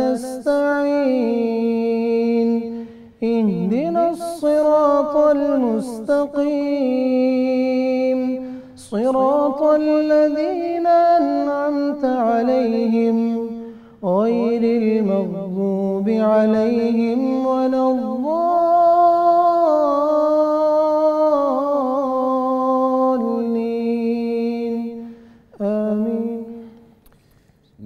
نستعين اهدنا الصراط المستقيم صراط الذين أنعمت عليهم غير المغضوب عليهم ولا الضالين آمين.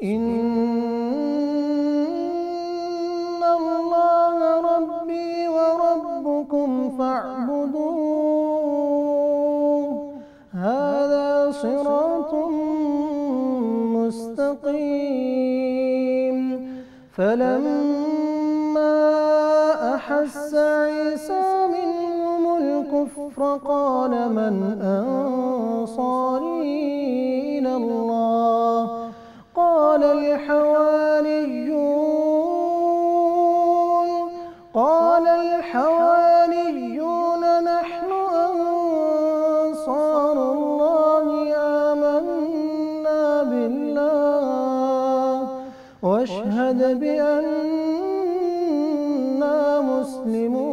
إن الله ربي وربكم فاعبدوه هذا صراط مستقيم. فلما أحس عيسى منهم الكفر قال من أنصاري إلى الله قال الحواريون نحن أنصار الله آمنا بالله واشهد بأننا مسلمون.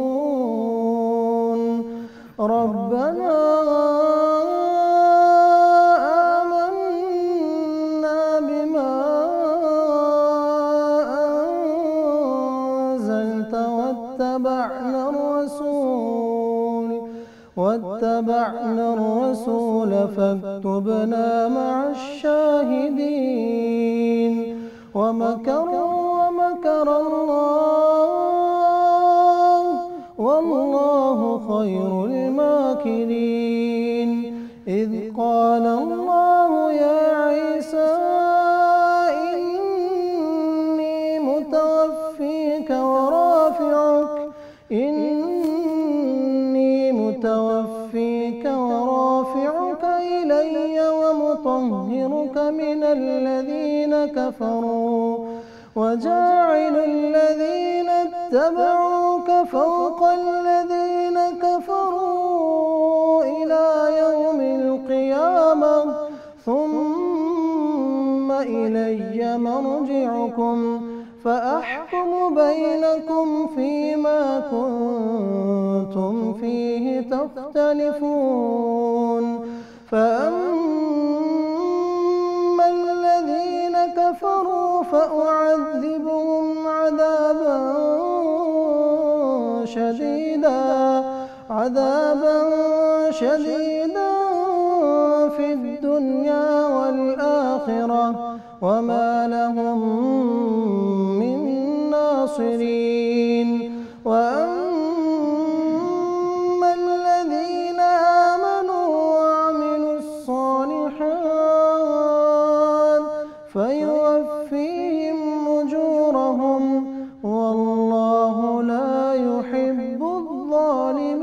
ربنا آمنا بما أنزلت واتبعنا الرسول فاكتبنا مع الشاهدين. ومكروا ومكر الله والله خير الماكرين. إذ قال الله يا عيسى إني متوفيك ورافعك إلي ومطهرك من الذين كفروا وجاعل الذين اتبعوك فوق الذين كفروا إلى يوم القيامة ثم إلي مرجعكم فأحكم بينكم فيما كنتم فيه تختلفون. فأما الذين كفروا فأعذبهم عذابا شديدا في الدنيا والآخرة وما لهم من ناصرين. وأما الذين آمنوا وعملوا الصالحات فيوفيهم أجورهم والله لا يحب الظالمين.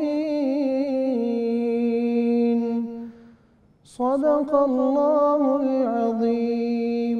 صدق الله العظيم.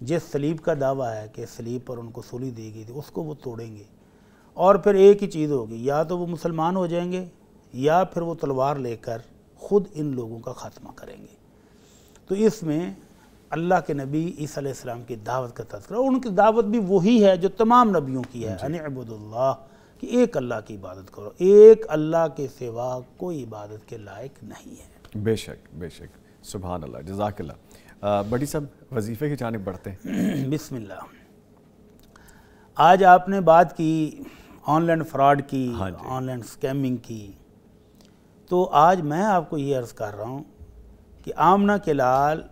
جس سلیب کا دعویٰ ہے کہ سلیب پر ان کو سولی دی گئی تھی اس کو وہ توڑیں گے، اور پھر ایک ہی چیز ہوگی، یا تو وہ مسلمان ہو جائیں گے یا پھر وہ تلوار لے کر خود ان لوگوں کا خاتمہ کریں گے۔ تو اس میں اللہ کے نبی عیسیٰ علیہ السلام کی دعوت کا تذکرہ، اور ان کی دعوت بھی وہی ہے جو تمام نبیوں کی ہے، ان اعبدوا اللہ، کہ ایک اللہ کی عبادت کرو، ایک اللہ کے سوا کوئی عبادت کے لائق نہیں ہے۔ بے شک بے شک، سبحان اللہ، جزاک اللہ۔ بڑی صاحب وظیفے کی جانب بڑھتے ہیں۔ بسم اللہ۔ آج آپ نے بات کی آن لائن فراڈ کی، آن لائن سکیمنگ کی، تو آج میں آپ کو یہ عرض کر رہا ہوں کہ آمنہ کے لال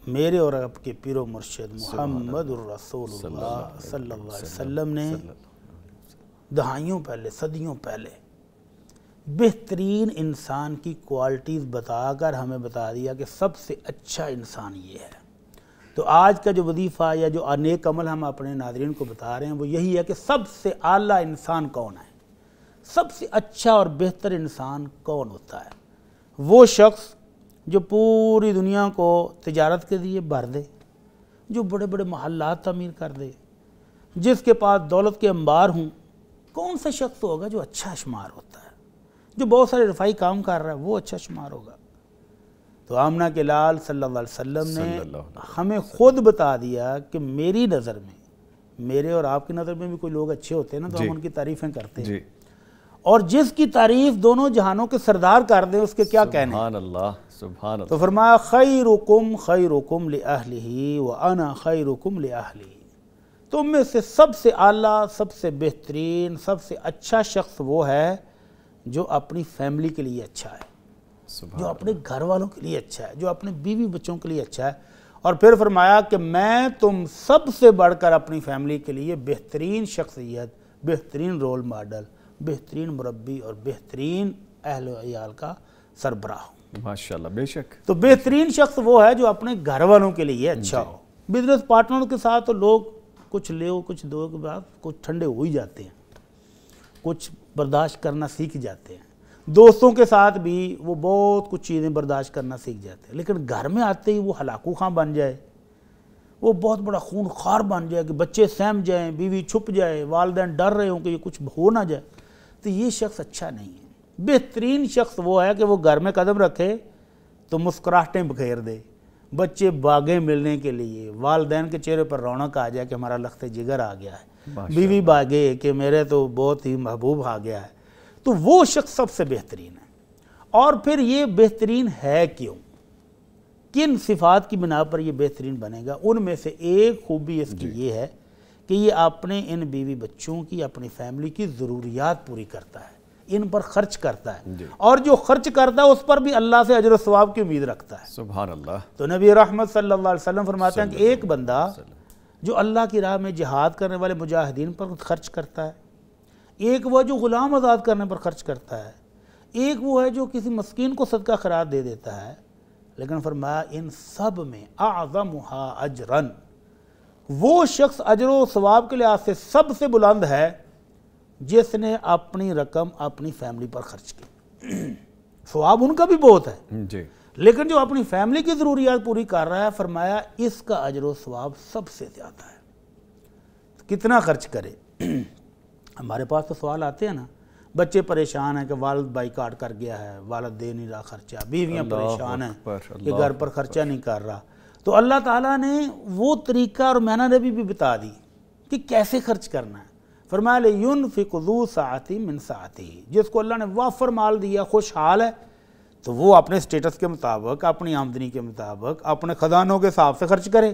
میرے اور آپ کے پیر و مرشد محمد الرسول اللہ صلی اللہ علیہ وسلم نے دہائیوں پہلے، صدیوں پہلے بہترین انسان کی کوالٹیز بتا کر ہمیں بتا دیا کہ سب سے اچھا انسان یہ ہے۔ تو آج کا جو وظیفہ یا جو نیک عمل ہم اپنے ناظرین کو بتا رہے ہیں وہ یہی ہے کہ سب سے اعلیٰ انسان کون ہے، سب سے اچھا اور بہتر انسان کون ہوتا ہے؟ وہ شخص جو پوری دنیا کو تجارت کے لیے بھر دے، جو بڑے بڑے محلات تعمیر کر دے، جس کے پاس دولت کے انبار ہوں۔ کون سا شخص ہوگا جو اچھا شمار ہوتا ہے؟ جو بہت سارے رفائی کام کر رہا ہے وہ اچھا شمار ہوگا؟ تو آمنہ کے لال صلی اللہ علیہ وسلم نے ہمیں خود بتا دیا کہ میری نظر میں، میرے اور آپ کی نظر میں بھی کوئی لوگ اچھے ہوتے ہیں نا تو ہم ان کی تعریفیں کرتے ہیں، اور جس کی تعریف دونوں جہانوں کے سردار کر دیں اس کے کیا کہنے؟ سبحان اللہ، سبحان اللہ۔ تو فرمایا خیرکم خیرکم لأہلہ وانا خیرکم لأہلی، تم میں سے سب سے اعلیٰ، سب سے بہترین، سب سے اچھا شخص وہ ہے جو اپنی فیملی کے لیے اچھا ہے، جو اپنے گھر والوں کے لیے اچھا ہے، جو اپنے بیوی بچوں کے لیے اچھا ہے۔ اور پھر فرمایا کہ میں تم سب سے بڑھ کر اپنی فیملی کے لیے بہترین شخصیت، بہترین رول ماڈل، بہترین مربی اور بہترین اہل و عیال کا سربراہ ہوں۔ ماشاءاللہ، بے شک۔ تو بہترین شخص وہ ہے جو اپنے گھر والوں کے لیے اچھا ہو۔ بزنس پارٹنر کے ساتھ تو لوگ کچھ لے کچھ دو کے بعد کچھ ٹھنڈے ہو ہی جاتے ہیں، کچھ برداشت کرنا سیکھ جاتے ہیں۔ دوستوں کے ساتھ بھی وہ بہت کچھ چیزیں برداشت کرنا سیکھ جاتے ہیں، لیکن گھر میں آتے ہی وہ ہلاکو خاں بن جائے، وہ بہت بڑا خون خوار بن جائے کہ بچے سہم جائیں، بیوی چھپ جائے، والدین ڈر رہے ہوں کہ یہ کچھ ہو نہ جائے، تو یہ شخص اچھا نہیں ہے۔ بہترین شخص وہ ہے کہ وہ گھر میں قدم رکھے تو مسکراہٹیں بکھیر دے، بچے باغیں ملنے کے لیے، والدین کے چہرے پر رونق آ جائے کہ ہمارا لخت جگر آ گیا ہے، بیوی باغے کہ میرے تو بہت ہی محبوب آ گیا ہے۔ تو وہ شخص سب سے بہترین ہے۔ اور پھر یہ بہترین ہے کیوں؟ کن صفات کی بنا پر یہ بہترین بنے گا؟ ان میں سے ایک خوبی اس کی یہ ہے کہ یہ اپنے ان بیوی بچوں کی، اپنی فیملی کی ضروریات پوری کرتا ہے، ان پر خرچ کرتا ہے، اور جو خرچ کرتا ہے اس پر بھی اللہ سے اجر و ثواب کی امید رکھتا ہے۔ سبحان اللہ۔ تو نبی رحمت صلی اللہ علیہ وسلم فرماتے ہیں کہ ایک بندہ جو اللہ کی راہ میں جہاد کرنے والے مجاہدین پر خرچ کرتا ہے، ایک وہ جو غلام آزاد کرنے پر خرچ کرتا ہے، ایک وہ ہے جو کسی مسکین کو صدقہ خیرات دے دیتا ہے، لیکن فرمایا ان سب میں اعظمھا اجرن، وہ شخص اجر و ثواب کے لحاظ سے سب سے بلند ہے جس نے اپنی رقم اپنی فیملی پر خرچ کی۔ ثواب ان کا بھی بہت ہے جی، لیکن جو اپنی فیملی کی ضروریات پوری کر رہا ہے، فرمایا اس کا اجر و ثواب سب سے زیادہ ہے۔ کتنا خرچ کرے؟ ہمارے پاس تو سوال آتے ہیں نا، بچے پریشان ہیں کہ والد بائیکاٹ کر گیا ہے، والد دے نہیں رہا خرچہ، بیویاں پریشان ہیں کہ گھر پر خرچہ نہیں کر رہا۔ تو اللہ تعالیٰ نے وہ طریقہ اور مینا نبی بھی بتا دی کہ کیسے خرچ کرنا ہے۔ فرمایا لِيُنْفِقُ ذُو سَعَةٍ مِّن سَعَتِهِ، جس کو اللہ نے وافر مال دیا، خوشحال ہے، تو وہ اپنے سٹیٹس کے مطابق، اپنی آمدنی کے مطابق، اپنے خزانوں کے حساب سے خرچ کرے۔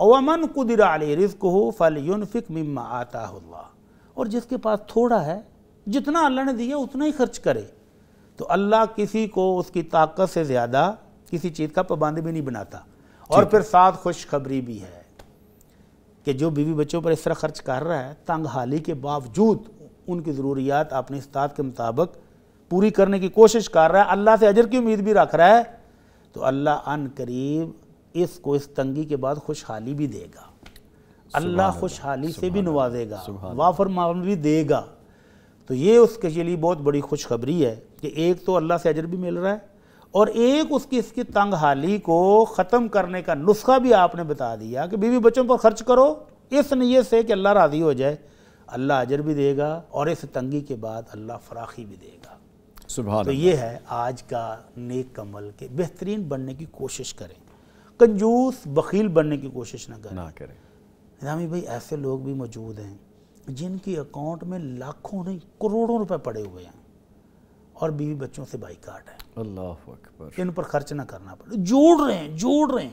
وَمَنْ قُدِرَ عَلَيْهِ رِزْقُهُ فَلْيُنْفِقْ مِمَّا آتَاهُ اللَّهُ، اور جس کے پاس تھوڑا ہے، جتنا اللہ نے دیا اتنا ہی خرچ کرے۔ تو اللہ کسی کو اس کی طاقت سے زیادہ کسی چیز کا پابند بھی نہیں بناتا۔ اور پھر ساتھ خوشخبری بھی ہے کہ جو بیوی بچوں پر اس طرح خرچ کر رہا ہے، تنگ حالی کے باوجود ان کی ضروریات اپنی استطاعت کے مطابق پوری کرنے کی کوشش کر رہا ہے، اللہ سے اجر کی امید بھی رکھ رہا ہے، تو اللہ ان قریب اس کو اس تنگی کے بعد خوشحالی بھی دے گا، اللہ خوشحالی سے بھی نوازے گا، وافر مال بھی دے گا۔ تو یہ اس کے لیے بہت بڑی خوشخبری ہے کہ ایک تو اللہ سے اجر بھی مل رہا ہے، اور ایک اس کی تنگ حالی کو ختم کرنے کا نسخہ بھی آپ نے بتا دیا کہ بیوی بچوں پر خرچ کرو اس نیت سے کہ اللہ راضی ہو جائے، اللہ اجر بھی دے گا اور اس تنگی کے بعد اللہ فراخی بھی دے گا۔ سبحان تو اللہ۔ یہ ہے آج کا نیک عمل کہ بہترین بننے کی کوشش کریں، کنجوس بخیل بننے کی کوشش نہ کریں۔ نظامی بھائی ایسے لوگ بھی موجود ہیں جن کی اکاؤنٹ میں لاکھوں نہیں کروڑوں روپے پڑے ہوئے ہیں اور بیوی بچوں سے بائیکاٹ ہے، اللہ اکبر، ان پر خرچ نہ کرنا پڑے، جوڑ رہے ہیں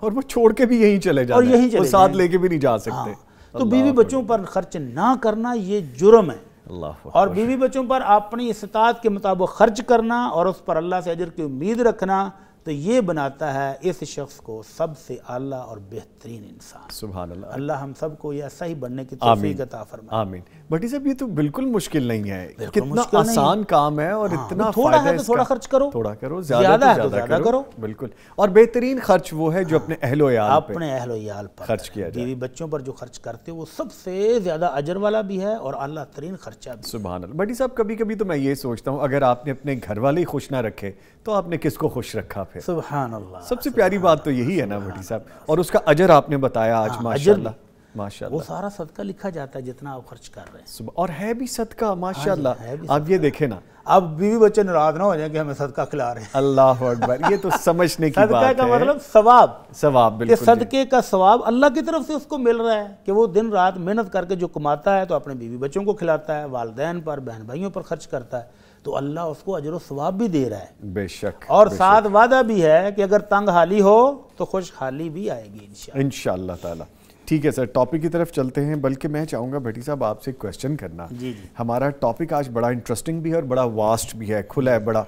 اور وہ چھوڑ کے بھی یہیں چلے جاتے ہیں، وہ ساتھ لے کے بھی نہیں جا سکتے۔ تو بیوی بچوں پر خرچ نہ کرنا یہ جرم ہے، اللہ اور بیوی بچوں پر اپنی استطاعت کے مطابق خرچ کرنا اور اس پر اللہ سے اجر کی امید رکھنا تو یہ بناتا ہے اس شخص کو سب سے اعلیٰ اور بہترین انسان۔ سبحان اللہ۔ اللہ ہم سب کو یہ ایسا ہی بننے کی توفیق عطا فرمائے۔ آمین۔ بھٹی صاحب یہ تو بالکل مشکل نہیں ہے، کتنا آسان کام ہے اور اتنا تھوڑا ہے تو تھوڑا خرچ کرو، تھوڑا کرو، زیادہ ہے تو زیادہ کرو، بالکل۔ اور بہترین خرچ وہ ہے جو اپنے اہل و عیال پہ اپنے اہل و عیال پر خرچ کیا جائے۔ بیوی بچوں پر جو خرچ کرتے وہ سب سے زیادہ اجر والا بھی ہے اور اعلیٰ ترین خرچہ بھی۔ سبحان اللہ۔ بھٹی صاحب کبھی کبھی تو میں یہ سوچتا ہوں اگر آپ نے اپنے گھر والے ہی خوش نہ رکھے تو آپ نے کس کو خوش رکھا پھر؟ سبحان اللہ۔ سب سے پیاری بات تو یہی ہے نا بھٹی صاحب، اور اس کا اجر آپ نے بتایا آج، ماشاءاللہ ماشاءاللہ، وہ سارا صدقہ لکھا جاتا ہے جتنا آپ خرچ کر رہے ہیں، اور ہے بھی صدقہ ماشاءاللہ۔ آپ یہ دیکھیں نا، اب بیوی بچے ناراض نہ ہو جائیں کہ ہمیں صدقہ کھلا رہے ہیں۔ اللہ اکبر، یہ تو سمجھنے کی بات ہے۔ صدقہ کا مطلب ثواب، ثواب، کہ بالکل۔ صدقے کا ثواب اللہ کی طرف سے اس کو مل رہا ہے کہ وہ دن رات محنت کر کے جو کماتا ہے تو اپنے بیوی بچوں کو کھلاتا ہے، والدین پر، بہن بھائیوں پر خرچ کرتا ہے، تو اللہ اس کو اجر و ثواب بھی دے رہا ہے، بے شک، اور ساتھ وعدہ بھی ہے کہ اگر تنگ حالی ہو تو خوشحالی بھی آئے گی انشاءاللہ۔ انشاءاللہ تعالی۔ ٹھیک ہے سر، ٹاپک کی طرف چلتے ہیں، بلکہ میں چاہوں گا بھٹی صاحب آپ سے کویسچن کرنا۔ جی۔ ہمارا ٹاپک آج بڑا انٹرسٹنگ بھی ہے اور بڑا واسٹ بھی ہے، کھلا ہے بڑا۔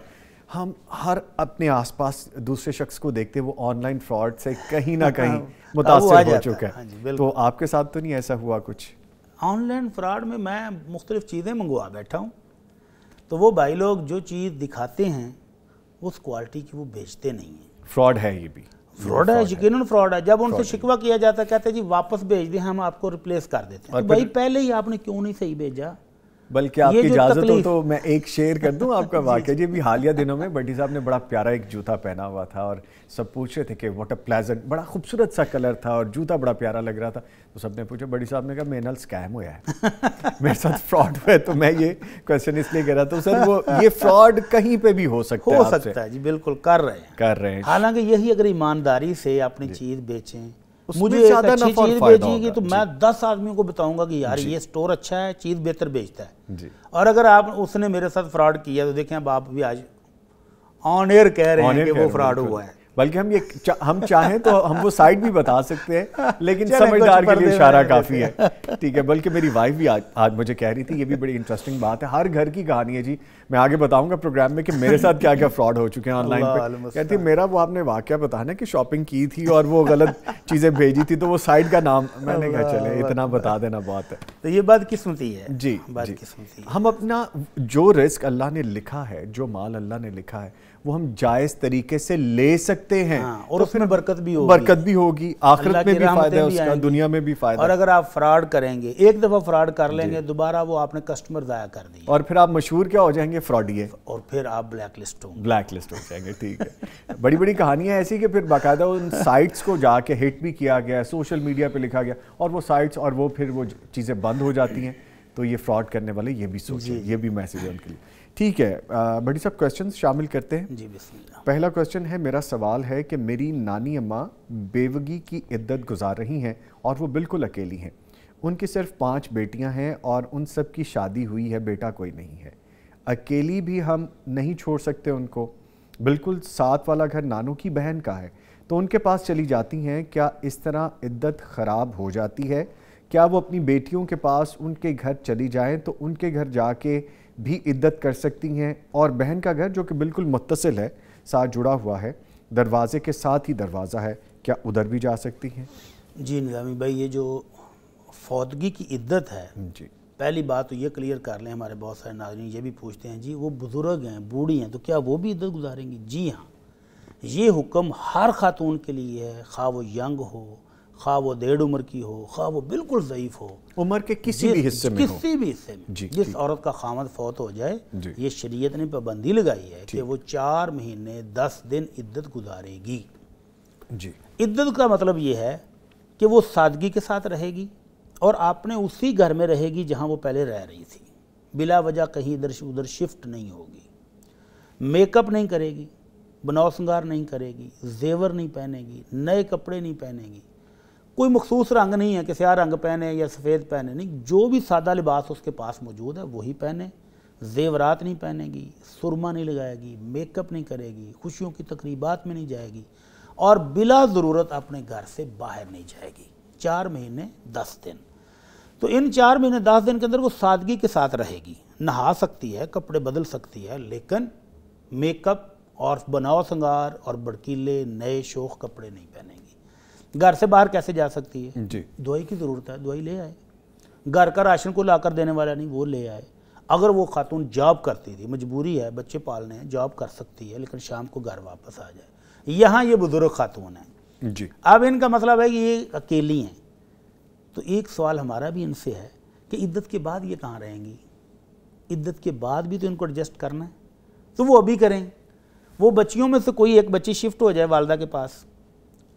ہم ہر اپنے آس پاس دوسرے شخص کو دیکھتے وہ آن لائن فراڈ سے کہیں نہ کہیں متاثر ہو چکا ہے، تو آپ کے ساتھ تو نہیں ایسا ہوا کچھ؟ آن لائن فراڈ میں میں مختلف چیزیں منگوا بیٹھا ہوں، تو وہ بھائی لوگ جو چیز دکھاتے ہیں اس کوالٹی کی وہ بیچتے نہیں ہیں۔ فراڈ ہے یہ بھی، فراڈ ہے، یقیناً فراڈ ہے۔ جب ان سے شکوہ کیا جاتا ہے کہتے ہیں جی واپس بھیج دیں، ہم آپ کو ریپلیس کر دیتے ہیں۔ تو بھائی پہلے ہی آپ نے کیوں نہیں صحیح بھیجا؟ بلکہ آپ کی اجازت ہو تو میں ایک شیئر کر دوں آپ کا واقعہ جی۔ بھی حالیہ دنوں میں بھٹی صاحب نے بڑا پیارا ایک جوتا پہنا ہوا تھا اور سب پوچھ رہے تھے کہ واٹ اے پلیزنٹ، بڑا خوبصورت سا کلر تھا اور جوتا بڑا پیارا لگ رہا تھا، تو سب نے پوچھا، بھٹی صاحب نے کہا میرے نال سکیم ہوا ہے، میرے ساتھ فراڈ ہوا ہے۔ تو میں یہ کویسچن اس لیے کر رہا تھا سر، وہ یہ فراڈ کہیں پہ بھی ہو سکتا ہے جی، بالکل کر رہے ہیں۔ حالانکہ یہی اگر ایمانداری سے اپنی چیز بیچیں، مجھے ایک اچھی چیز بیچی گی تو میں 10 آدمیوں کو بتاؤں گا کہ یار یہ سٹور اچھا ہے، چیز بہتر بیچتا ہے۔ اور اگر اس نے میرے ساتھ فراڈ کیا تو دیکھیں اب آپ بھی آج آن ایئر کہہ رہے ہیں کہ وہ فراڈ ہوا ہے۔ بلکہ ہم چاہیں تو ہم وہ سائٹ بھی بتا سکتے ہیں، لیکن سمجھدار کے لیے اشارہ کافی ہے، ٹھیک ہے۔ بلکہ میری وائف بھی آج مجھے کہہ رہی تھی، یہ بھی بڑی انٹرسٹنگ بات ہے، ہر گھر کی کہانی ہے جی، میں آگے بتاؤں گا پروگرام میں کہ میرے ساتھ کیا کیا فراڈ ہو چکے ہیں آن لائن پہ۔ کہتی میرا وہ آپ نے واقعہ بتانا کہ شاپنگ کی تھی اور وہ غلط چیزیں بھیجی تھی تو وہ سائٹ کا نام، میں نے کہا چلے اتنا بتا دینا بہت ہے۔ تو یہ بات قسمتی ہے جی، ہم اپنا جو رزق اللہ نے لکھا ہے، جو مال اللہ نے لکھا ہے وہ ہم جائز طریقے سے لے سکتے ہیں، اور اس میں برکت بھی ہوگی، آخرت میں بھی فائدہ ہے اس کا، دنیا میں بھی فائدہ۔ اور اگر آپ فراڈ کریں گے، ایک دفعہ فراڈ کر لیں گے، دوبارہ وہ آپ نے کسٹمر ضائع کر دی اور پھر آپ مشہور کیا ہو جائیں گے؟ فراڈی ہے، اور پھر آپ بلیک لسٹ ہو جائیں گے، ٹھیک ہے۔ بڑی بڑی کہانیاں ایسی کہ پھر باقاعدہ ان سائٹس کو جا کے ہٹ بھی کیا گیا، سوشل میڈیا پہ لکھا گیا، اور وہ سائٹس اور وہ پھر وہ چیزیں بند ہو جاتی ہیں۔ تو یہ فراڈ کرنے والے یہ بھی سوچیں، یہ بھی میسیج ہے ان کے لیے۔ ٹھیک ہے بھٹی صاحب، کویسچنز شامل کرتے ہیں جی، بسم اللہ۔ پہلا کویسچن ہے، میرا سوال ہے کہ میری نانی اماں بیوگی کی عدت گزار رہی ہیں اور وہ بالکل اکیلی ہیں، ان کی صرف 5 بیٹیاں ہیں اور ان سب کی شادی ہوئی ہے، بیٹا کوئی نہیں ہے، اکیلی بھی ہم نہیں چھوڑ سکتے ان کو، بالکل ساتھ والا گھر نانوں کی بہن کا ہے، تو ان کے پاس چلی جاتی ہیں، کیا اس طرح عدت خراب ہو جاتی ہے؟ کیا وہ اپنی بیٹیوں کے پاس ان کے گھر چلی جائیں تو ان کے گھر جا کے بھی عدت کر سکتی ہیں؟ اور بہن کا گھر جو کہ بالکل متصل ہے، ساتھ جڑا ہوا ہے، دروازے کے ساتھ ہی دروازہ ہے، کیا ادھر بھی جا سکتی ہیں؟ جی نظامی بھائی، یہ جو فوتگی کی عدت ہے، جی، پہلی بات تو یہ کلیئر کر لیں، ہمارے بہت سارے ناظرین یہ بھی پوچھتے ہیں جی وہ بزرگ ہیں، بوڑھی ہیں، تو کیا وہ بھی عدت گزاریں گی؟ جی ہاں، یہ حکم ہر خاتون کے لیے ہے، خواہ وہ ینگ ہو، خواہ وہ 1.5 عمر کی ہو، خواہ وہ بالکل ضعیف ہو، عمر کے کسی بھی حصے میں ہو، کسی بھی حصے میں جس عورت کا خامد فوت ہو جائے، یہ شریعت نے پابندی لگائی ہے کہ وہ 4 مہینے 10 دن عدت گزارے گی۔ جی، عدت کا مطلب یہ ہے کہ وہ سادگی کے ساتھ رہے گی اور آپ نے اسی گھر میں رہے گی جہاں وہ پہلے رہ رہی تھی، بلا وجہ کہیں ادھر شفٹ نہیں ہوگی، میک اپ نہیں کرے گی، بناؤ سنگار نہیں کرے گی، زیور نہیں پہنے گی، نئے کپڑے نہیں پہنے گی، کوئی مخصوص رنگ نہیں ہے کہ سیاہ رنگ پہنے یا سفید پہنے، نہیں، جو بھی سادہ لباس اس کے پاس موجود ہے وہی پہنے، زیورات نہیں پہنے گی، سرما نہیں لگائے گی، میک اپ نہیں کرے گی، خوشیوں کی تقریبات میں نہیں جائے گی اور بلا ضرورت اپنے گھر سے باہر نہیں جائے گی۔ 4 مہینے 10 دن، تو ان 4 مہینے 10 دن کے اندر وہ سادگی کے ساتھ رہے گی، نہا سکتی ہے، کپڑے بدل سکتی ہے، لیکن میک اپ اور بناؤ سنگار اور بڑکیلے نئے شوخ کپڑے نہیں پہنے گی۔ گھر سے باہر کیسے جا سکتی ہے؟ جی، دوائی کی ضرورت ہے، دوائی لے آئے، گھر کا راشن کو لا کر دینے والا نہیں، وہ لے آئے۔ اگر وہ خاتون جاب کرتی تھی، مجبوری ہے، بچے پالنے ہیں، جاب کر سکتی ہے، لیکن شام کو گھر واپس آ جائے۔ یہاں یہ بزرگ خاتون ہیں، جی، اب ان کا مطلب ہے کہ یہ اکیلی ہیں، تو ایک سوال ہمارا بھی ان سے ہے کہ عدت کے بعد یہ کہاں رہیں گی؟ عدت کے بعد بھی تو ان کو ایڈجسٹ کرنا ہے، تو وہ ابھی کریں۔ وہ بچیوں میں سے کوئی ایک بچی شفٹ ہو جائے والدہ کے پاس،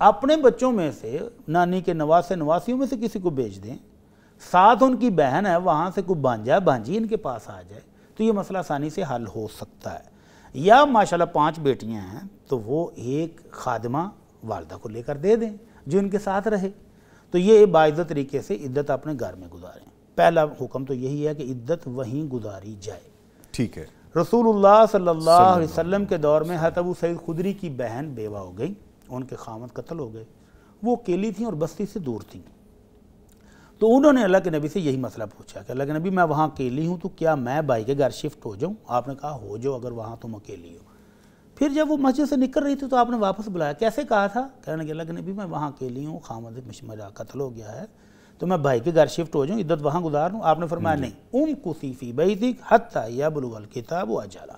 اپنے بچوں میں سے نانی کے نواسے نواسیوں میں سے کسی کو بھیج دیں، ساتھ ان کی بہن ہے وہاں سے کوئی بانجا بانجی ان کے پاس آ جائے، تو یہ مسئلہ آسانی سے حل ہو سکتا ہے۔ یا ماشاءاللہ 5 بیٹیاں ہیں تو وہ ایک خادمہ والدہ کو لے کر دے دیں جو ان کے ساتھ رہے، تو یہ باعزت طریقے سے عدت اپنے گھر میں گزاریں۔ پہلا حکم تو یہی ہے کہ عدت وہیں گزاری جائے۔ ٹھیک ہے۔ رسول اللہ صلی اللہ علیہ وسلم کے دور میں حضرت ابو سعید خدری کی بہن بیوہ ہو گئی، ان کے خامد قتل ہو گئے، وہ اکیلی تھیں اور بستی سے دور تھیں، تو انہوں نے اللہ کے نبی سے یہی مسئلہ پوچھا کہ اللہ کے نبی میں وہاں اکیلی ہوں تو کیا میں بھائی کے گھر شفٹ ہو جاؤں؟ آپ نے کہا ہو جاؤ اگر وہاں تم اکیلی ہو۔ پھر جب وہ مسجد سے نکل رہی تھی تو آپ نے واپس بلایا، کیسے کہا تھا؟ کہنے کہ اللہ کے نبی میں وہاں اکیلی ہوں، خامد میرا قتل ہو گیا ہے تو میں بھائی کے گھر شفٹ ہو جاؤں، عدت وہاں گزار لوں؟ آپ نے فرمایا نہیں، کسی فی بیتک حتی یبلغ الکتاب اجلہ،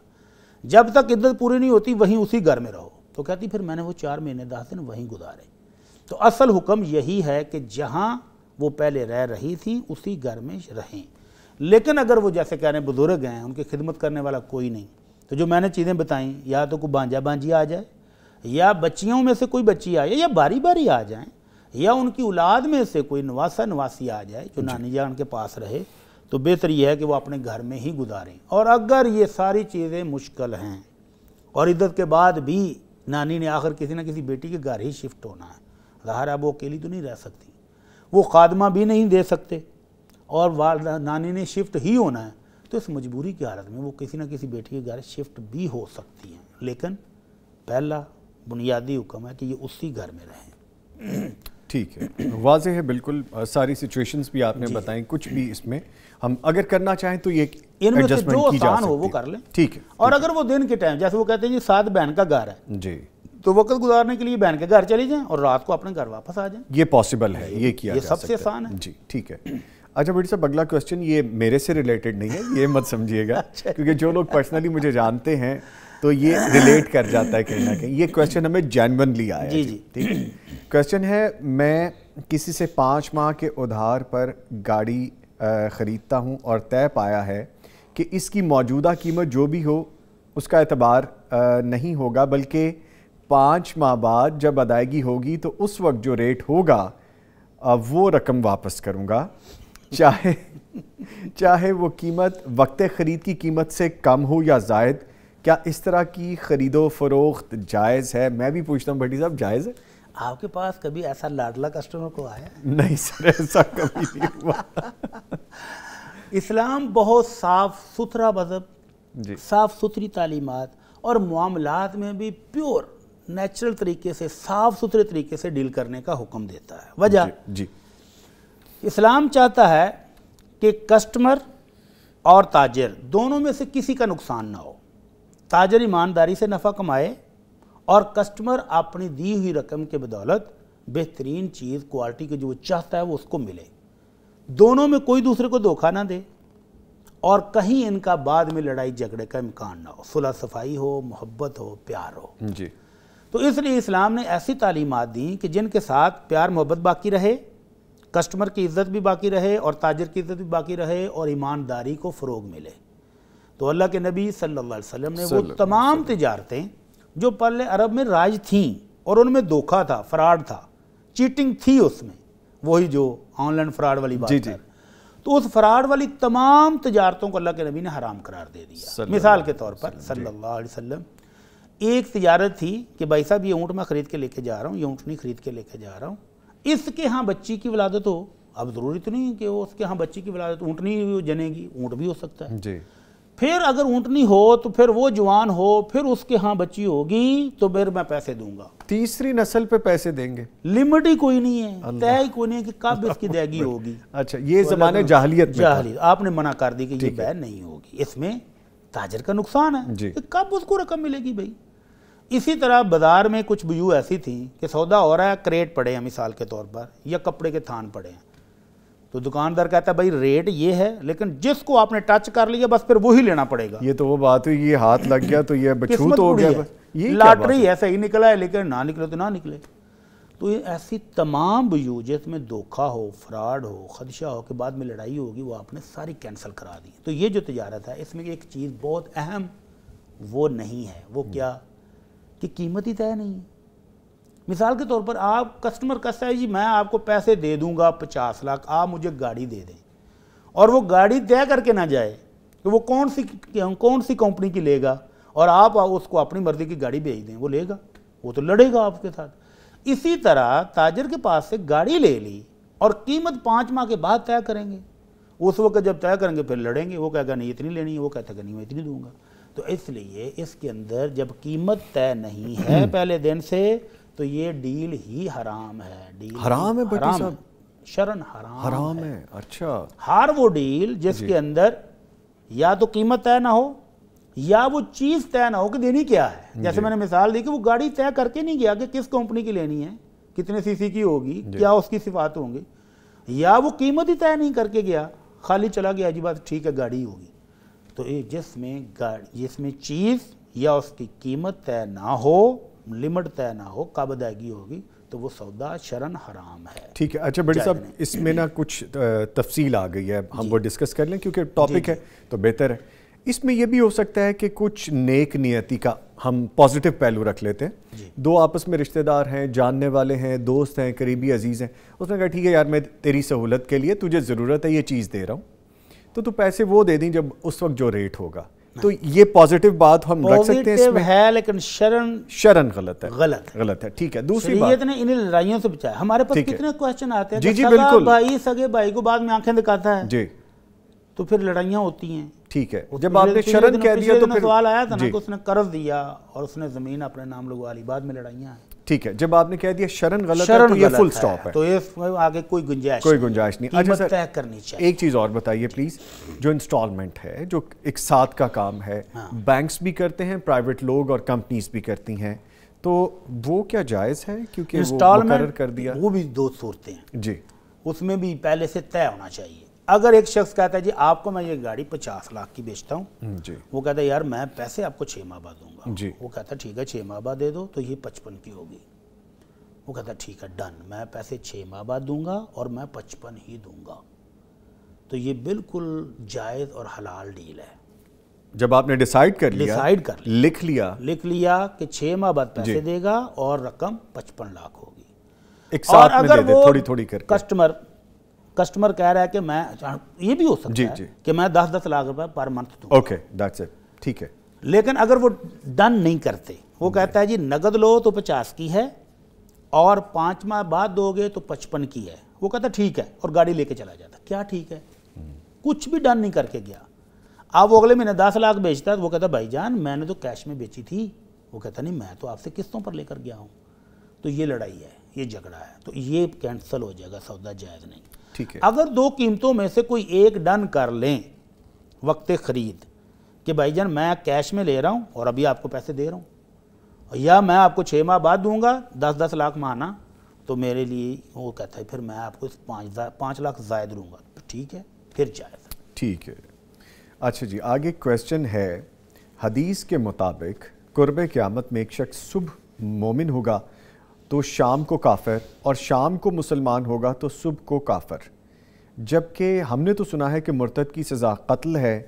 جب تک عدت پوری نہیں ہوتی وہیں اسی گھر میں رہو۔ تو کہتی پھر میں نے وہ 4 مہینے 10 دن وہیں گزارے۔ تو اصل حکم یہی ہے کہ جہاں وہ پہلے رہ رہی تھی اسی گھر میں رہیں، لیکن اگر وہ جیسے کہہ رہے ہیں بزرگ ہیں، ان کی خدمت کرنے والا کوئی نہیں، تو جو میں نے چیزیں بتائیں، یا تو کوئی بانجا بانجی آ جائے، یا بچیوں میں سے کوئی بچی آ جائے، یا باری باری آ جائیں، یا ان کی اولاد میں سے کوئی نواسا نواسی آ جائے جو نانی جان کے پاس رہے، تو بہتر یہ ہے کہ وہ اپنے گھر میں ہی گزاریں۔ اور اگر یہ ساری چیزیں مشکل ہیں اور عدت کے بعد بھی نانی نے آخر کسی نہ کسی بیٹی کے گھر ہی شفٹ ہونا ہے، ظاہر ہے وہ اکیلی تو نہیں رہ سکتی، وہ خادمہ بھی نہیں دے سکتے، اور والدہ نانی نے شفٹ ہی ہونا ہے، تو اس مجبوری کی حالت میں وہ کسی نہ کسی بیٹی کے گھر شفٹ بھی ہو سکتی ہیں، لیکن پہلا بنیادی حکم ہے کہ یہ اسی گھر میں رہیں۔ ٹھیک ہے، واضح ہے بالکل، ساری سچویشنز بھی آپ نے بتائیں، کچھ بھی اس میں ہم اگر کرنا چاہیں تو یہ ان میں سے جو ایڈجسٹمنٹ کی جا آسان ہو سکتی وہ ہے۔ کر لیں۔ ٹھیک ہے، اور اگر وہ دن کے ٹائم جیسے وہ کہتے ہیں جی ساتھ بہن کا گھر ہے، جی، تو وقت گزارنے کے لیے بہن کے گھر چلی جائیں اور رات کو اپنے گھر واپس آ جائیں، یہ پاسبل ہے، یہ کیا یہ جا سب سکتا سے آسان ہے۔ جی ٹھیک ہے۔ اچھا بیٹی صاحب، اگلا کوسچن یہ میرے سے ریلیٹڈ نہیں ہے، یہ مت سمجھیے گا، کیونکہ جو لوگ پرسنلی مجھے جانتے ہیں تو یہ ریلیٹ کر جاتا ہے کہیں نہ کہیں۔ یہ کوسچن ہمیں جینونلی آیا ہے، ٹھیک ہے۔ کوسچن ہے، میں کسی سے 5 ماہ کے ادھار پر گاڑی خریدتا ہوں اور طے پایا ہے کہ اس کی موجودہ قیمت جو بھی ہو اس کا اعتبار نہیں ہوگا، بلکہ 5 ماہ بعد جب ادائیگی ہوگی تو اس وقت جو ریٹ ہوگا وہ رقم واپس کروں گا، چاہے وہ قیمت وقت خرید کی قیمت سے کم ہو یا زائد۔ کیا اس طرح کی خرید و فروخت جائز ہے؟ میں بھی پوچھتا ہوں بھٹی صاحب، جائز ہے؟ آپ کے پاس کبھی ایسا لاڈلا کسٹمر کو آیا ہے؟ نہیں سر، ایسا کبھی نہیں ہوا۔ اسلام بہت صاف ستھرا مذہب، جی، صاف ستھری تعلیمات، اور معاملات میں بھی پیور نیچرل طریقے سے صاف ستھرے طریقے سے ڈیل کرنے کا حکم دیتا ہے۔ وجہ جی، اسلام چاہتا ہے کہ کسٹمر اور تاجر دونوں میں سے کسی کا نقصان نہ ہو، تاجر ایمانداری سے نفع کمائے اور کسٹمر اپنی دی ہوئی رقم کے بدولت بہترین چیز کوالٹی کی جو وہ چاہتا ہے وہ اس کو ملے، دونوں میں کوئی دوسرے کو دھوکہ نہ دے، اور کہیں ان کا بعد میں لڑائی جھگڑے کا امکان نہ ہو، صلح صفائی ہو، محبت ہو، پیار ہو۔ جی، تو اس لیے اسلام نے ایسی تعلیمات دیں کہ جن کے ساتھ پیار محبت باقی رہے، کسٹمر کی عزت بھی باقی رہے اور تاجر کی عزت بھی باقی رہے اور ایمانداری کو فروغ ملے۔ تو اللہ کے نبی صلی اللہ علیہ وسلم نے وہ تمام تجارتیں جو پہلے عرب میں رائج تھیں اور ان میں دھوکہ تھا، فراڈ تھا، چیٹنگ تھی اس میں، وہی جو آن لائن فراڈ والی بات ہے، تو اس فراڈ والی تمام تجارتوں کو اللہ کے نبی نے حرام قرار دے دیا۔ مثال کے طور پر صلی اللہ علیہ وسلم ایک تجارت تھی کہ بھائی صاحب یہ اونٹ میں خرید کے لے کے جا رہا ہوں، یہ اونٹنی خرید کے لے کے جا رہا ہوں، اس کے ہاں بچی کی ولادت ہو، اب ضروری تو نہیں کہ وہ اس کے ہاں بچی کی ولادت، اونٹنی بھی جنے گی، اونٹ بھی ہو سکتا ہے جی، پھر اگر اونٹنی ہو تو پھر وہ جوان ہو، پھر اس کے ہاں بچی ہوگی تو پھر میں پیسے دوں گا، تیسری نسل پہ پیسے دیں گے، لمٹ ہی کوئی نہیں ہے، طے ہی کوئی نہیں ہے کہ کب اس کی ادائیگی ہوگی۔ اچھا، یہ زمانے جاہلیت میں جاہلیت آپ نے منع کر دی کہ یہ بیع نہیں ہوگی، اس میں تاجر کا نقصان ہے کہ کب اس کو رقم ملے گی بھائی۔ اسی طرح بازار میں کچھ بیوع ایسی تھیں کہ سودا ہو رہا ہے، کریٹ پڑے ہیں مثال کے طور پر یا کپڑے کے تھان پڑے ہیں، تو دکاندار کہتا ہے بھائی ریٹ یہ ہے لیکن جس کو آپ نے ٹچ کر لیا بس پھر وہی لینا پڑے گا۔ یہ تو وہ بات ہوئی، یہ ہاتھ لگ گیا تو یہ بچھوت ہو گیا، یہ لاٹری ہے، صحیح نکلا ہے لیکن نہ نکلے تو نہ نکلے۔ تو یہ ایسی تمام بیوع جس میں دھوکہ ہو، فراڈ ہو، خدشہ ہو کہ بعد میں لڑائی ہوگی، وہ آپ نے ساری کینسل کرا دی۔ تو یہ جو تجارت ہے اس میں ایک چیز بہت اہم وہ نہیں ہے، وہ کیا کہ قیمت ہی طے نہیں ہے۔ مثال کے طور پر آپ کسٹمر کہتا ہے جی میں آپ کو پیسے دے دوں گا 50 لاکھ، آپ مجھے گاڑی دے دیں، اور وہ گاڑی طے کر کے نہ جائے کہ وہ کون سی کمپنی کی لے گا، اور آپ اس کو اپنی مرضی کی گاڑی بھیج دیں، وہ لے گا، وہ تو لڑے گا آپ کے ساتھ۔ اسی طرح تاجر کے پاس سے گاڑی لے لی اور قیمت 5 ماہ کے بعد طے کریں گے، اس وقت جب طے کریں گے پھر لڑیں گے، وہ کہے گا نہیں اتنی لینی ہے، وہ کہتا ہے کہ نہیں میں اتنی دوں گا۔ تو اس لیے اس کے اندر جب قیمت طے نہیں ہے پہلے دن سے تو یہ ڈیل ہی حرام ہے، ڈیل حرام ہے بھٹی صاحب، شرن حرام ہے۔ اچھا، ہر وہ ڈیل جس کے اندر یا تو قیمت طے نہ ہو یا وہ چیز طے نہ ہو کہ دینی کیا ہے۔ جیسے میں نے مثال دی کہ وہ گاڑی طے کر کے نہیں گیا کہ کس کمپنی کی لینی ہے، کتنے سی سی کی ہوگی، کیا اس کی صفات ہوں گی، یا وہ قیمت ہی طے نہیں کر کے گیا، خالی چلا گیا جی بات ٹھیک ہے گاڑی ہوگی۔ تو جس میں چیز یا اس کی قیمت طے نہ ہو، لمٹ طے نہ ہو، کب ادائیگی ہوگی، تو وہ سودا شرن حرام ہے۔ ٹھیک ہے، اچھا بڑی صاحب اس میں نا کچھ تفصیل آ گئی ہے، ہم وہ ڈسکس کر لیں کیونکہ ٹاپک ہے تو بہتر ہے۔ اس میں یہ بھی ہو سکتا ہے کہ کچھ نیک نیتی کا ہم پازیٹیو پہلو رکھ لیتے ہیں، دو آپس میں رشتہ دار ہیں، جاننے والے ہیں، دوست ہیں، قریبی عزیز ہیں، اس نے کہا ٹھیک ہے یار میں تیری سہولت کے لیے تجھے ضرورت ہے یہ چیز دے رہا ہوں، تو پیسے وہ دے دیں جب اس وقت جو ریٹ ہوگا، تو یہ پازیٹیو بات ہم رکھ سکتے ہیں اس میں ہے، لیکن شرن غلط ہے، غلط ہے۔ ٹھیک ہے، دوسری بات شریعت نے انہیں لڑائیوں سے بچایا۔ ہمارے پاس کتنے کوسچن آتے ہیں جی بالکل، بھائی سگے بھائی کو بعد میں آنکھیں دکھاتا ہے جی، تو پھر لڑائیاں ہوتی ہیں۔ ٹھیک ہے، جب آپ نے شرن کہہ دیا تو پھر سوال آیا تھا نا کہ اس نے قرض دیا اور اس نے زمین اپنے نام لگوا لی، بعد میں لڑائیاں ہیں۔ ٹھیک ہے، جب آپ نے کہہ دیا شرن غلط ہے تو یہ فل سٹاپ ہے، تو یہ آگے کوئی گنجائش نہیں، اچھا طے کرنی چاہیے۔ ایک چیز اور بتائیے پلیز، جو انسٹالمنٹ ہے جو ایک ساتھ کا کام ہے، بینکس بھی کرتے ہیں، پرائیویٹ لوگ اور کمپنیز بھی کرتی ہیں، تو وہ کیا جائز ہے کیونکہ وہ مقرر کر دیا؟ وہ بھی دو صورتیں ہیں جی، اس میں بھی پہلے سے طے ہونا چاہیے۔ اگر ایک شخص کہتا ہے جی آپ کو میں یہ گاڑی 50 لاکھ کی بیچتا ہوں، جی، وہ کہتا ہے یار میں پیسے آپ کو 6 ماہ بعد دوں گا، جی، وہ کہتا ہے ٹھیک ہے 6 ماہ بعد دے دو تو یہ 55 کی ہوگی، وہ کہتا ہے ٹھیک ہے ڈن، میں پیسے 6 ماہ بعد دوں گا اور میں 55 ہی دوں گا، تو یہ بالکل جائز اور حلال ڈیل ہے۔ جب آپ نے ڈیسائیڈ کر لیا، لکھ لیا کہ 6 ماہ بعد پیسے دے گا اور رقم 55 لاکھ ہوگی، ایک ساتھ میں دے دے تھوڑی تھوڑی کر کے۔ کسٹمر کہہ رہا ہے کہ میں، یہ بھی ہو سکتا ہے کہ میں 10-10 لاکھ روپے پر منتھ دوں، اوکے دیٹس اٹ، ٹھیک ہے، لیکن اگر وہ ڈن نہیں کرتے، وہ کہتا ہے جی نقد لو تو 50 کی ہے اور 5 ماہ بعد دو گے تو 55 کی ہے، وہ کہتا ہے ٹھیک ہے اور گاڑی لے کے چلا جاتا۔ کیا ٹھیک ہے؟ کچھ بھی ڈن نہیں کر کے گیا۔ اب وہ اگلے مہینے 10 لاکھ بیچتا ہے، وہ کہتا ہے بھائی جان میں نے تو کیش میں بیچی تھی، وہ کہتا نہیں میں تو آپ سے قسطوں پر لے کر گیا ہوں، تو یہ لڑائی ہے، یہ جھگڑا ہے، تو یہ کینسل ہو جائے گا، سودا جائز نہیں۔ اگر دو قیمتوں میں سے کوئی ایک ڈن کر لیں وقت خرید کہ بھائی جان میں کیش میں لے رہا ہوں اور ابھی آپ کو پیسے دے رہا ہوں، یا میں آپ کو 6 ماہ بعد دوں گا 10-10 لاکھ ماہانہ، تو میرے لیے وہ کہتا ہے پھر میں آپ کو 5 لاکھ زائد دوں گا، ٹھیک ہے، پھر جائز۔ ٹھیک ہے، اچھا جی، آگے کویسچن ہے، حدیث کے مطابق قرب قیامت میں ایک شخص صبح مومن ہوگا تو شام کو کافر، اور شام کو مسلمان ہوگا تو صبح کو کافر، جبکہ ہم نے تو سنا ہے کہ مرتد کی سزا قتل ہے،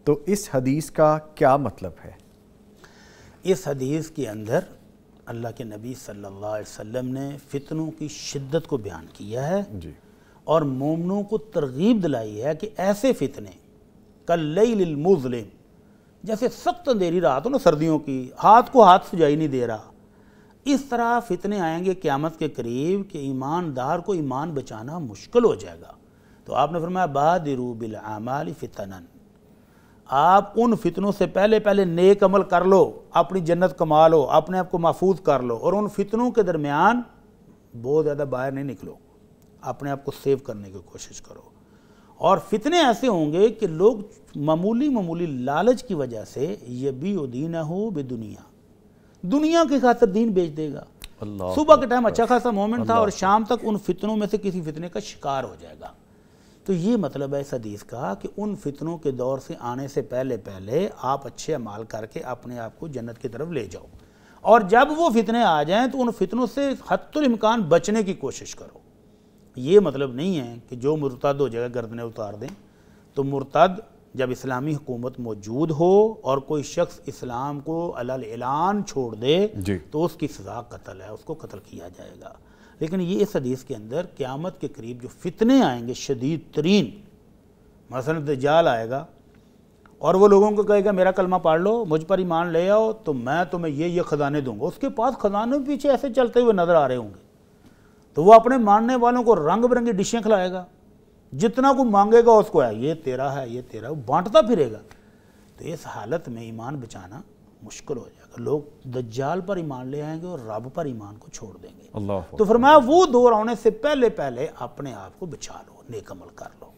تو اس حدیث کا کیا مطلب ہے؟ اس حدیث کے اندر اللہ کے نبی صلی اللہ علیہ وسلم نے فتنوں کی شدت کو بیان کیا ہے جی، اور مومنوں کو ترغیب دلائی ہے کہ ایسے فتنے کاللیل المظلم، جیسے سخت اندھیری رات ہو نا سردیوں کی، ہاتھ کو ہاتھ سجائی نہیں دے رہا، اس طرح فتنے آئیں گے قیامت کے قریب کہ ایماندار کو ایمان بچانا مشکل ہو جائے گا۔ تو آپ نے فرمایا بادروا بالاعمال فتنا، آپ ان فتنوں سے پہلے نیک عمل کر لو، اپنی جنت کما لو، اپنے آپ کو محفوظ کر لو، اور ان فتنوں کے درمیان بہت زیادہ باہر نہیں نکلو، اپنے آپ کو سیو کرنے کی کوشش کرو۔ اور فتنے ایسے ہوں گے کہ لوگ معمولی لالچ کی وجہ سے یبیع دینہ بدنیا، دنیا کی خاطر دین بیچ دے گا۔ صبح کے ٹائم اچھا خاصا مومن تھا اور شام تک ان فتنوں میں سے کسی فتنے کا شکار ہو جائے گا۔ تو یہ مطلب ہے اس حدیث کا کہ ان فتنوں کے دور سے آنے سے پہلے آپ اچھے اعمال کر کے اپنے آپ کو جنت کی طرف لے جاؤ، اور جب وہ فتنے آ جائیں تو ان فتنوں سے حتی الامکان بچنے کی کوشش کرو۔ یہ مطلب نہیں ہے کہ جو مرتد ہو جائے گا گردنیں اتار دیں۔ تو مرتد جب اسلامی حکومت موجود ہو اور کوئی شخص اسلام کو علی اعلان چھوڑ دے تو اس کی سزا قتل ہے، اس کو قتل کیا جائے گا۔ لیکن یہ اس حدیث کے اندر قیامت کے قریب جو فتنے آئیں گے شدید ترین، مثلا دجال آئے گا اور وہ لوگوں کو کہے گا میرا کلمہ پڑھ لو، مجھ پر ایمان لے آؤ تو میں تمہیں یہ خزانے دوں گا، اس کے پاس خزانے پیچھے ایسے چلتے ہوئے نظر آ رہے ہوں گے، تو وہ اپنے ماننے والوں کو رنگ برنگی ڈشیں کھلائے گا، جتنا کو مانگے گا اس کو ہے یہ تیرا ہے، یہ تیرا ہے، وہ بانٹتا پھرے گا۔ تو اس حالت میں ایمان بچانا مشکل ہو جائے گا، لوگ دجال پر ایمان لے آئیں گے اور رب پر ایمان کو چھوڑ دیں گے۔ تو فرمایا وہ دور آنے سے پہلے اپنے آپ کو بچا لو، نیک عمل کر لو۔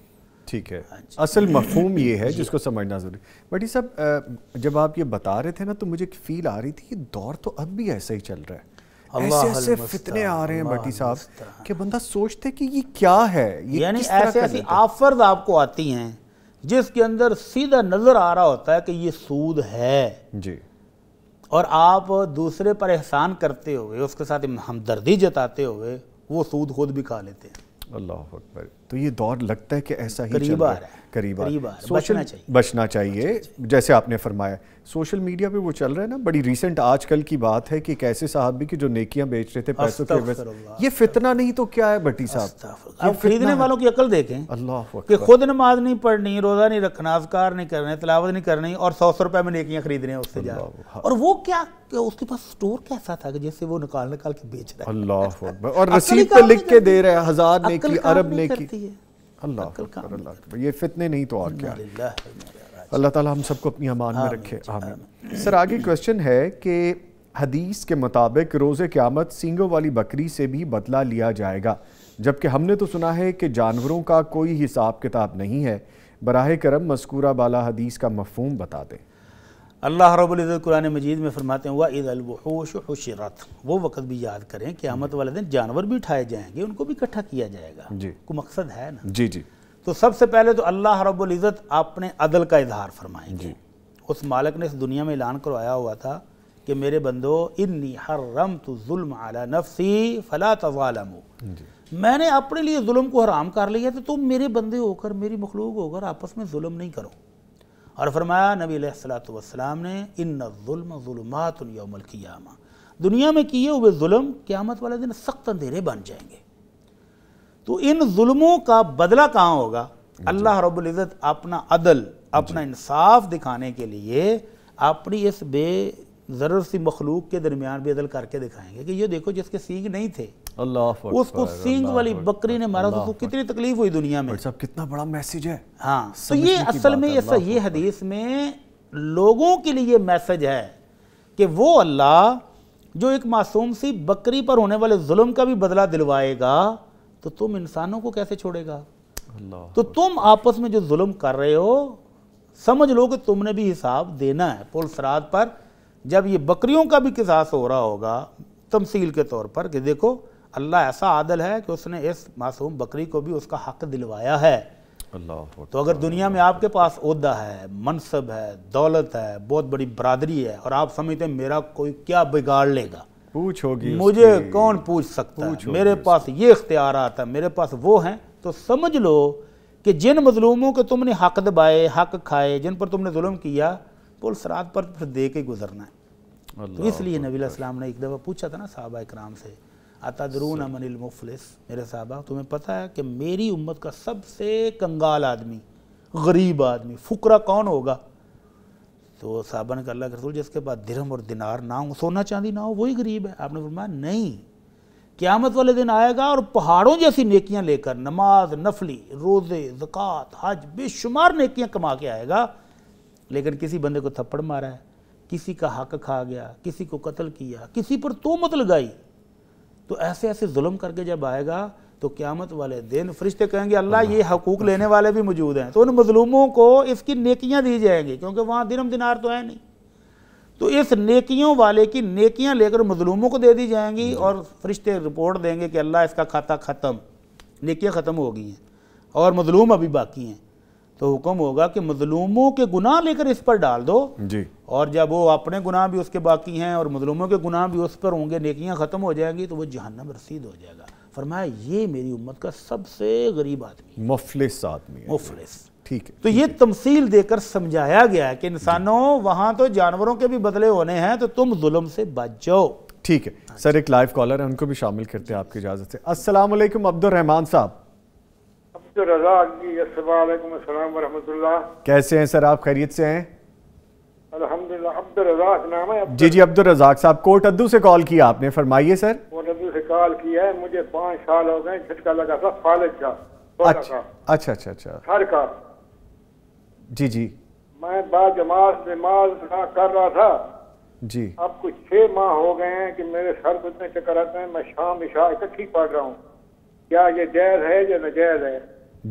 ٹھیک ہے، اصل مفہوم یہ ہے جس کو سمجھنا ضروری۔ بٹی صاحب جب آپ یہ بتا رہے تھے نا تو مجھے ایک فیل آ رہی تھی کہ دور تو اب بھی ایسا ہی چل رہا ہے، ایسے فتنے آ رہے ہیں بٹی صاحب کہ بندہ سوچتے کہ یہ کیا ہے، یعنی ایسی آفرز آپ کو آتی ہیں جس کے اندر سیدھا نظر آ رہا ہوتا ہے کہ یہ سود ہے، جی، اور آپ دوسرے پر احسان کرتے ہوئے اس کے ساتھ ہمدردی جتاتے ہوئے وہ سود خود بھی کھا لیتے ہیں۔ اللہ اکبر۔ تو یہ دور لگتا ہے کہ ایسا ہی قریب آ رہا ہے، قریب آ رہا ہے، بچنا چاہیے جیسے آپ نے فرمایا۔ سوشل میڈیا پہ وہ چل رہا ہے نا، بڑی ریسنٹ آج کل کی بات ہے کہ ایک ایسے صحابی کی جو نیکیاں بیچ رہے تھے پیسوں کے عوض، یہ فتنہ نہیں تو کیا ہے بٹی صاحب؟ اب خریدنے والوں کی عقل دیکھیں اللہ کہ خود نماز نہیں پڑھنی، روزہ نہیں رکھنا، اذکار نہیں کرنے، تلاوت نہیں کرنی، اور 100 روپے میں نیکیاں خرید رہے ہیں اس سے جا، اور وہ کیا کہ اس کے پاس سٹور کیسا تھا کہ جس سے وہ نکال کے بیچ رہا ہے۔ اللہ اکبر، اور رسید پہ لکھ کے دے رہا ہے 1000 نیکی، ارب نیکی۔ اللہ اکبر، اللہ اکبر، یہ فتنے نہیں تو اور کیا۔ اللہ تعالیٰ ہم سب کو اپنی امان میں رکھے، آمین۔ سر آگے کویسچن ہے کہ حدیث کے مطابق روز قیامت سینگوں والی بکری سے بھی بدلہ لیا جائے گا، جبکہ ہم نے تو سنا ہے کہ جانوروں کا کوئی حساب کتاب نہیں ہے۔ براہ کرم مذکورہ بالا حدیث کا مفہوم بتا دیں۔ اللہ رب العزت قرآن مجید میں فرماتے ہیں وَإِذَا الْوُحُوشُ حُشِرَتْ، وہ وقت بھی یاد کریں قیامت والے دن جانور بھی اٹھائے جائیں گے، ان کو بھی اکٹھا کیا جائے گا۔ جی، کوئی مقصد ہے نا؟ جی جی۔ تو سب سے پہلے تو اللہ رب العزت اپنے عدل کا اظہار فرمائیں گے۔ اس مالک نے اس دنیا میں اعلان کروایا ہوا تھا کہ میرے بندو انی حرمت الظلم علی نفسی فلا تظالموا، میں نے اپنے لیے ظلم کو حرام کر لیا تو تم میرے بندے ہو کر، میری مخلوق ہو کر آپس میں ظلم نہیں کرو۔ اور فرمایا نبی علیہ الصلوۃ نے ان الظلم ظلمات یوم القیامہ، دنیا میں کیے ہوئے ظلم قیامت والے دن سخت اندھیرے بن جائیں گے۔ تو ان ظلموں کا بدلہ کہاں ہوگا؟ اللہ رب العزت اپنا عدل، اپنا انصاف دکھانے کے لیے اپنی اس بے ضرر سی مخلوق کے درمیان بھی عدل کر کے دکھائیں گے کہ یہ دیکھو جس کے سینگ نہیں تھے اس کو سینگ والی بکری نے مارا تو کتنی تکلیف ہوئی دنیا میں۔ صاحب کتنا بڑا میسیج ہے۔ ہاں، تو یہ اصل میں یہ حدیث میں لوگوں کے لیے میسج ہے کہ وہ اللہ جو ایک معصوم سی بکری پر ہونے والے ظلم کا بھی بدلہ دلوائے گا تو تم انسانوں کو کیسے چھوڑے گا؟ تو تم آپس میں جو ظلم کر رہے ہو سمجھ لو کہ تم نے بھی حساب دینا ہے پل صراط پر، جب یہ بکریوں کا بھی قصاص ہو رہا ہوگا تمثیل کے طور پر کہ دیکھو اللہ ایسا عادل ہے کہ اس نے اس معصوم بکری کو بھی اس کا حق دلوایا ہے۔ تو اگر دنیا میں آپ کے پاس عہدہ ہے، منصب ہے، دولت ہے، بہت بڑی برادری ہے اور آپ سمجھتے ہیں میرا کوئی کیا بگاڑ لے گا، پوچھ ہوگی مجھے کون پوچھ سکتا ہے، میرے پاس یہ اختیارات ہیں، میرے پاس وہ ہیں. تو سمجھ لو کہ جن مظلوموں کے تم نے حق دبائے، حق کھائے، جن پر تم نے ظلم کیا، پل صراط پر پھر دے کے گزرنا ہے. تو اس لیے نبی علیہ السلام نے ایک دفعہ پوچھا تھا نا صحابہ اکرام سے، اتدرون من المفلس، میرے صحابہ تمہیں پتہ ہے کہ میری امت کا سب سے کنگال آدمی، غریب آدمی، فقرا کون ہوگا؟ تو صحابہ نے کہا اللہ کے رسول جس کے پاس درہم اور دینار نہ ہو، سونا چاندی نہ ہو، وہی غریب ہے. آپ نے فرمایا نہیں، قیامت والے دن آئے گا اور پہاڑوں جیسی نیکیاں لے کر، نماز، نفلی، روزے، زکوٰۃ، حج، بے شمار نیکیاں کما کے آئے گا، لیکن کسی بندے کو تھپڑ مارا ہے، کسی کا حق کھا گیا، کسی کو قتل کیا، کسی پر تہمت لگائی. تو ایسے ایسے ظلم کر کے جب آئے گا تو قیامت والے دن فرشتے کہیں گے اللہ یہ حقوق لینے والے بھی موجود ہیں، تو ان مظلوموں کو اس کی نیکیاں دی جائیں گی، کیونکہ وہاں درہم دینار تو ہے نہیں. تو اس نیکیوں والے کی نیکیاں لے کر مظلوموں کو دے دی جائیں گی، اور فرشتے رپورٹ دیں گے کہ اللہ اس کا کھاتا ختم، نیکیاں ختم ہو گئی ہیں اور مظلوم ابھی باقی ہیں. تو حکم ہوگا کہ مظلوموں کے گناہ لے کر اس پر ڈال دو جی، اور جب وہ اپنے گناہ بھی اس کے باقی ہیں اور مظلوموں کے گناہ بھی اس پر ہوں گے، نیکیاں ختم ہو جائیں گی، تو وہ جہنم رسید ہو جائے گا. فرمایا یہ میری امت کا سب سے غریب آدمی، مفلس آدمی ہے. مفلس. ٹھیک ہے. تو یہ تمثیل دے کر سمجھایا گیا ہے کہ انسانوں وہاں تو جانوروں کے بھی بدلے ہونے ہیں، تو تم ظلم سے بچ جاؤ. ٹھیک ہے سر، ایک لائیو کالر ہے، ان کو بھی شامل کرتے ہیں آپ کی اجازت سے. السلام علیکم عبد الرحمان صاحب. عبدالرزاق جی، وعلیکم السلام ورحمۃ اللہ. کیسے ہیں سر آپ؟ خیریت سے ہیں؟ الحمدللہ. عبدالرزاق نام ہے. جی جی عبد الرزاق صاحب، کوٹ ادو سے کال کیا آپ نے، فرمائیے سر. کوٹ ادو سے کال کیا ہے. مجھے 5 سال ہو گئے، جھٹکا لگا تھا فالج کا، اچھا اچھا اچھا اچھا. سر کا. جی جی. میں بعد جماعت نماز نہ کر رہا تھا. جی. اب کچھ 6 ماہ ہو گئے ہیں کہ میرے سر کو اتنے چکر آتے ہیں، میں شام عشاء اکٹھی پڑھ رہا ہوں. کیا یہ جائز ہے یا ناجائز ہے؟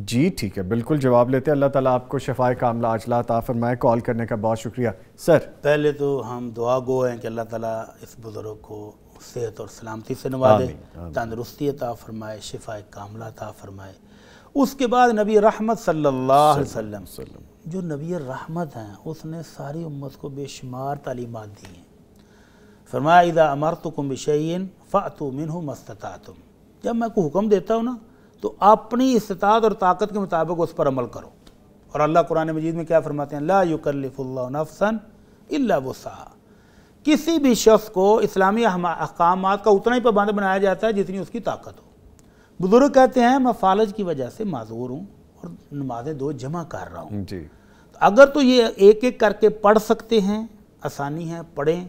جی ٹھیک ہے، بالکل جواب لیتے ہیں. اللہ تعالیٰ آپ کو شفائے کاملہ عاجلہ عطا فرمائے. کال کرنے کا بہت شکریہ سر. پہلے تو ہم دعا گو ہیں کہ اللہ تعالیٰ اس بزرگ کو صحت اور سلامتی سے نوازے، تندرستی عطا فرمائے، شفائے کاملہ عطا فرمائے. اس کے بعد نبی رحمت صلی اللہ علیہ وسلم جو نبی رحمت ہیں، اس نے ساری امت کو بے شمار تعلیمات دی ہیں. فرمایا اذا امرتکم بشیء فأتوا منہ ما استطعتم، جب میں کو حکم دیتا ہوں نا تو اپنی استطاعت اور طاقت کے مطابق اس پر عمل کرو. اور اللہ قرآن مجید میں کیا فرماتے ہیں؟ لا یکلف اللہ نفسا الا وسعہا. کسی بھی شخص کو اسلامی احکامات کا اتنا ہی پابند بنایا جاتا ہے جتنی اس کی طاقت ہو. بزرگ کہتے ہیں میں فالج کی وجہ سے معذور ہوں اور نمازیں 2 جمع کر رہا ہوں. جی. اگر تو یہ ایک ایک کر کے پڑھ سکتے ہیں، آسانی ہے، پڑھیں،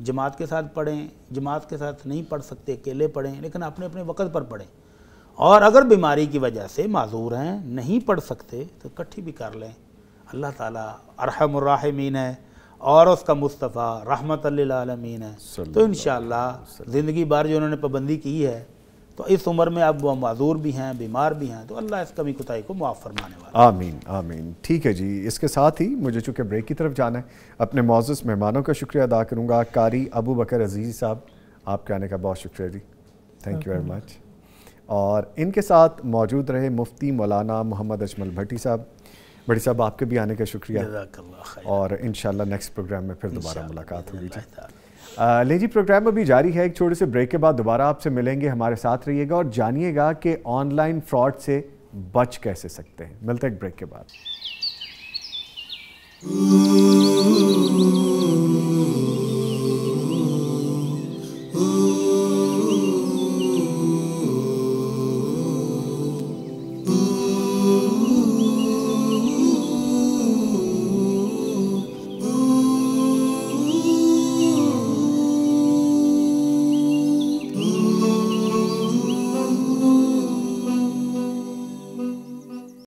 جماعت کے ساتھ پڑھیں. جماعت کے ساتھ نہیں پڑھ سکتے، اکیلے پڑھیں، لیکن اپنے اپنے وقت پر پڑھیں. اور اگر بیماری کی وجہ سے معذور ہیں، نہیں پڑھ سکتے، تو اکٹھی بھی کر لیں. اللہ تعالیٰ ارحم الراحمین ہے اور اس کا مصطفیٰ رحمت للعالمین ہے. تو انشاءاللہ زندگی بھر جو انہوں نے پابندی کی ہے، تو اس عمر میں اب وہ معذور بھی ہیں، بیمار بھی ہیں، تو اللہ اس کمی کوتاہی کو معاف فرمانے والا. آمین آمین. ٹھیک ہے جی، اس کے ساتھ ہی مجھے چونکہ بریک کی طرف جانا ہے، اپنے معزز مہمانوں کا شکریہ ادا کروں گا. قاری ابو بکر عزیزی صاحب، آپ کے آنے کا بہت شکریہ جی، تھینک یو ویری مچ. اور ان کے ساتھ موجود رہے مفتی مولانا محمد اجمل بھٹی صاحب. بھٹی صاحب آپ کے بھی آنے کا شکریہ، جزاک اللہ خیر. اور انشاءاللہ نیکسٹ پروگرام میں پھر دوبارہ ملاقات ہوگی جی. لے جی، پروگرام ابھی جاری ہے. ایک چھوٹے سے بریک کے بعد دوبارہ آپ سے ملیں گے. ہمارے ساتھ رہیے گا اور جانیے گا کہ آن لائن فراڈ سے بچ کیسے سکتے ہیں. ملتے ہیں ایک بریک کے بعد.